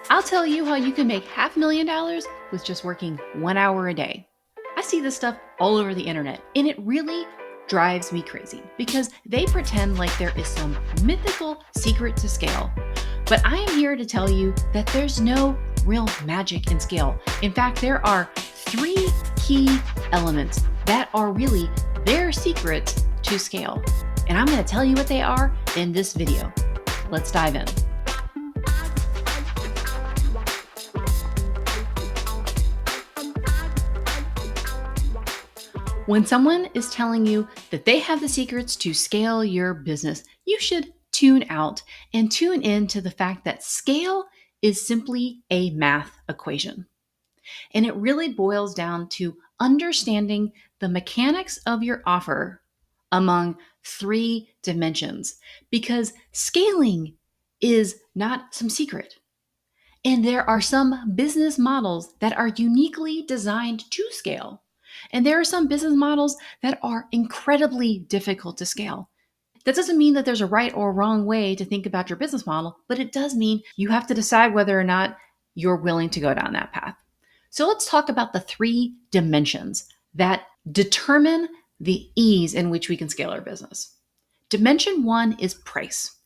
I'll tell you how you can make $500,000 with just working 1 hour a day. I see this stuff all over the internet, and it really drives me crazy because they pretend like there is some mythical secret to scale. But I am here to tell you that there's no real magic in scale. In fact, there are 3 key elements that are really their secret to scale. And I'm going to tell you what they are in this video. Let's dive in. When someone is telling you that they have the secrets to scale your business, you should tune out and tune in to the fact that scale is simply a math equation. And it really boils down to understanding the mechanics of your offer among 3 dimensions, because scaling is not some secret. And there are some business models that are uniquely designed to scale. And there are some business models that are incredibly difficult to scale. That doesn't mean that there's a right or wrong way to think about your business model, but it does mean you have to decide whether or not you're willing to go down that path. So let's talk about the 3 dimensions that determine the ease in which we can scale our business. Dimension 1 is price.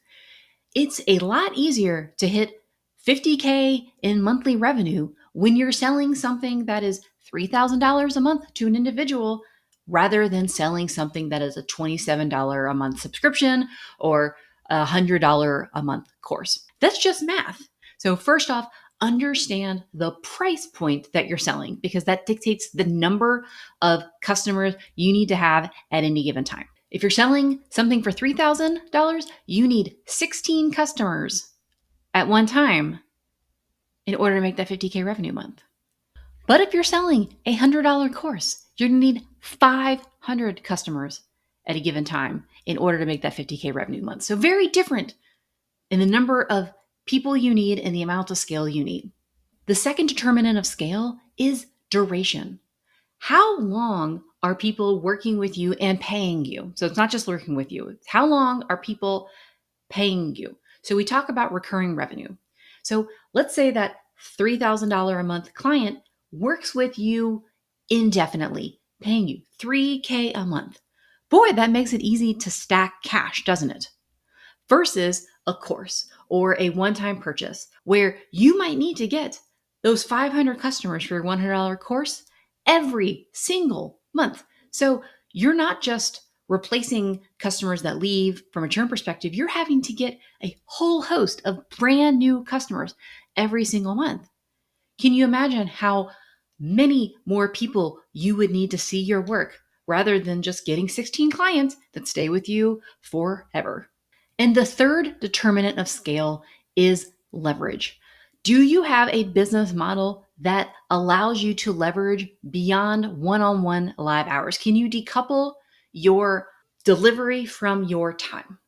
It's a lot easier to hit $50K in monthly revenue when you're selling something that is $3,000 a month to an individual rather than selling something that is a $27 a month subscription or a $100 a month course. That's just math. So first off, understand the price point that you're selling, because that dictates the number of customers you need to have at any given time. If you're selling something for $3,000, you need 16 customers at one time in order to make that 50K revenue month. But if you're selling a $100 course, you're going to need 500 customers at a given time in order to make that 50K revenue month. So very different in the number of people you need and the amount of scale you need. The second determinant of scale is duration. How long are people working with you and paying you? So it's not just working with you. How long are people paying you? So we talk about recurring revenue. So let's say that $3,000 a month client works with you indefinitely, paying you $3K a month. Boy, that makes it easy to stack cash, doesn't it? Versus a course or a one-time purchase where you might need to get those 500 customers for your $100 course every single month. So you're not just replacing customers that leave from a churn perspective, you're having to get a whole host of brand new customers every single month. Can you imagine how many more people you would need to see your work rather than just getting 16 clients that stay with you forever? And the third determinant of scale is leverage. Do you have a business model that allows you to leverage beyond one-on-one live hours? Can you decouple your delivery from your time?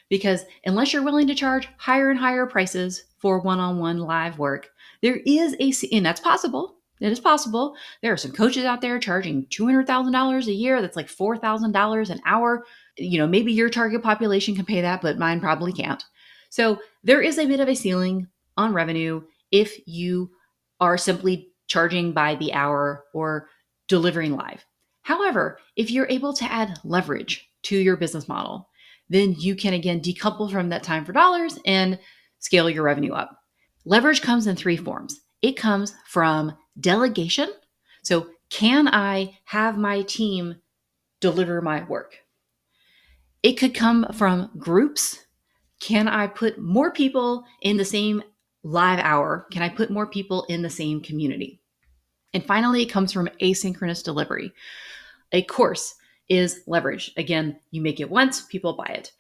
Because unless you're willing to charge higher and higher prices for one-on-one live work, there is and that's possible. It is possible. There are some coaches out there charging $200,000 a year. That's like $4,000 an hour. Maybe your target population can pay that, but mine probably can't. So there is a bit of a ceiling on revenue if you are simply charging by the hour or delivering live. However, if you're able to add leverage to your business model, then you can again decouple from that time for dollars and scale your revenue up. Leverage comes in 3 forms. It comes from delegation. So can I have my team deliver my work? It could come from groups. Can I put more people in the same live hour? Can I put more people in the same community? And finally, it comes from asynchronous delivery. A course is leverage. Again, you make it once, people buy it.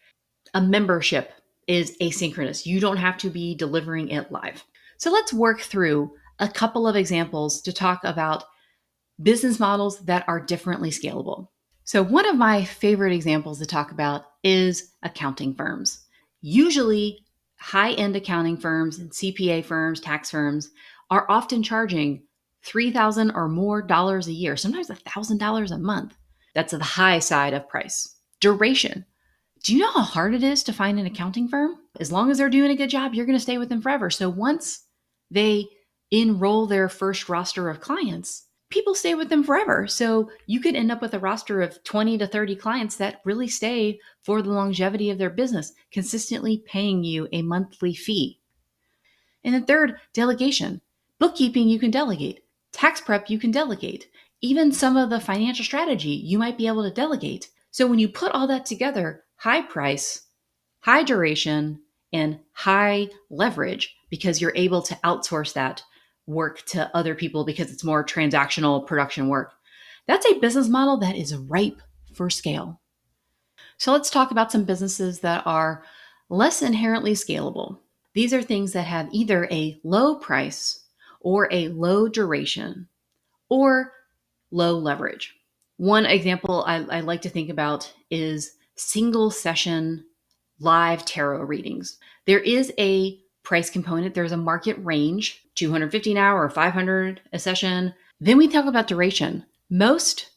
A membership is asynchronous. You don't have to be delivering it live. So let's work through a couple of examples to talk about business models that are differently scalable. So one of my favorite examples to talk about is accounting firms. Usually high-end accounting firms and CPA firms, tax firms are often charging $3,000 or more a year, sometimes $1,000 a month. That's the high side of price. Duration. Do you know how hard it is to find an accounting firm? As long as they're doing a good job, you're going to stay with them forever. So once they enroll their first roster of clients, people stay with them forever. So you could end up with a roster of 20 to 30 clients that really stay for the longevity of their business, consistently paying you a monthly fee. And then third, delegation. Bookkeeping, you can delegate. Tax prep, you can delegate. Even some of the financial strategy, you might be able to delegate. So when you put all that together, high price, high duration, and high leverage, because you're able to outsource that work to other people because it's more transactional production work. That's a business model that is ripe for scale. So let's talk about some businesses that are less inherently scalable. These are things that have either a low price or a low duration or low leverage. One example I like to think about is single session live tarot readings. There is a price component, there's a market range, 250 an hour or 500 a session. Then we talk about duration. Most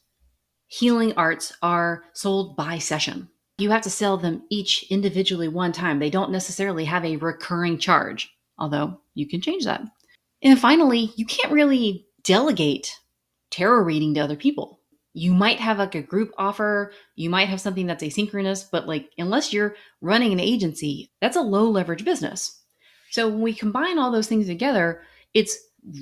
healing arts are sold by session. You have to sell them each individually one time. They don't necessarily have a recurring charge, although you can change that. And finally, you can't really delegate tarot reading to other people. You might have like a group offer, you might have something that's asynchronous, but like unless you're running an agency, that's a low leverage business. So when we combine all those things together, it's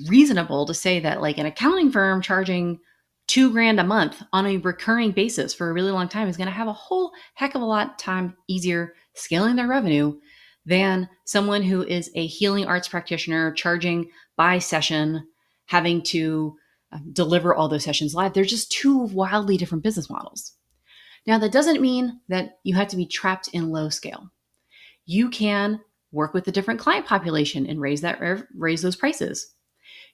reasonable to say that like an accounting firm charging $2,000 a month on a recurring basis for a really long time is going to have a whole heck of a lot time easier scaling their revenue than someone who is a healing arts practitioner charging by session, having to deliver all those sessions live. They're just two wildly different business models. Now, that doesn't mean that you have to be trapped in low scale. You can work with a different client population and raise those prices.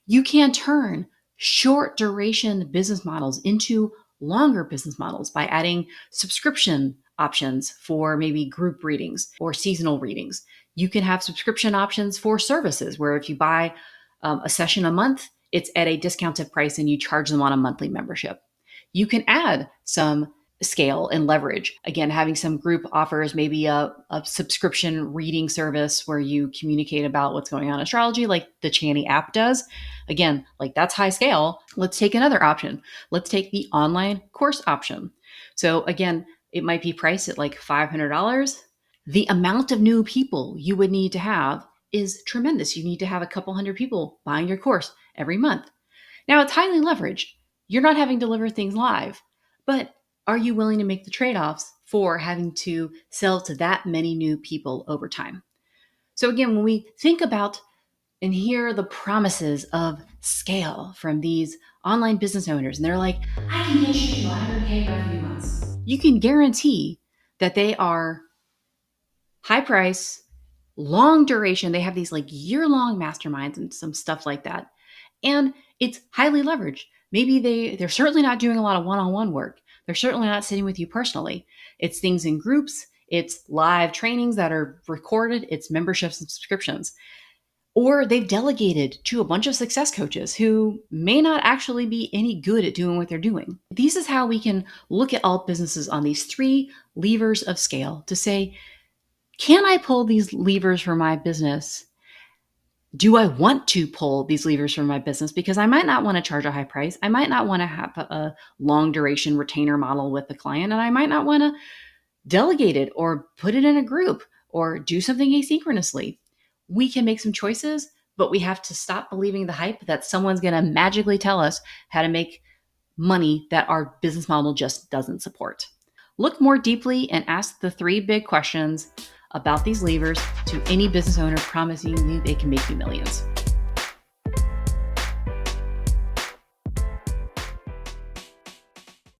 You can turn short duration business models into longer business models by adding subscription options for maybe group readings or seasonal readings. You can have subscription options for services where if you buy a session a month, it's at a discounted price and you charge them on a monthly membership. You can add some scale and leverage. Again, having some group offers, maybe a subscription reading service where you communicate about what's going on in astrology, like the Chani app does. Again, like that's high scale. Let's take another option. Let's take the online course option. So again, it might be priced at like $500. The amount of new people you would need to have is tremendous. You need to have a couple hundred people buying your course every month. Now it's highly leveraged. You're not having to deliver things live, but are you willing to make the trade-offs for having to sell to that many new people over time? So again, when we think about and hear the promises of scale from these online business owners, and they're like, I can get you to 100K for a few months. You can guarantee that they are high price, long duration. They have these like year-long masterminds and some stuff like that. And it's highly leveraged. Maybe they're certainly not doing a lot of one-on-one work. They're certainly not sitting with you personally. It's things in groups. It's live trainings that are recorded. It's memberships and subscriptions. Or they've delegated to a bunch of success coaches who may not actually be any good at doing what they're doing. This is how we can look at all businesses on these three levers of scale to say, can I pull these levers for my business? Do I want to pull these levers for my business? Because I might not want to charge a high price. I might not want to have a long duration retainer model with the client, and I might not want to delegate it or put it in a group or do something asynchronously. We can make some choices, but we have to stop believing the hype that someone's going to magically tell us how to make money that our business model just doesn't support. Look more deeply and ask the three big questions about these levers to any business owner promising you they can make you millions.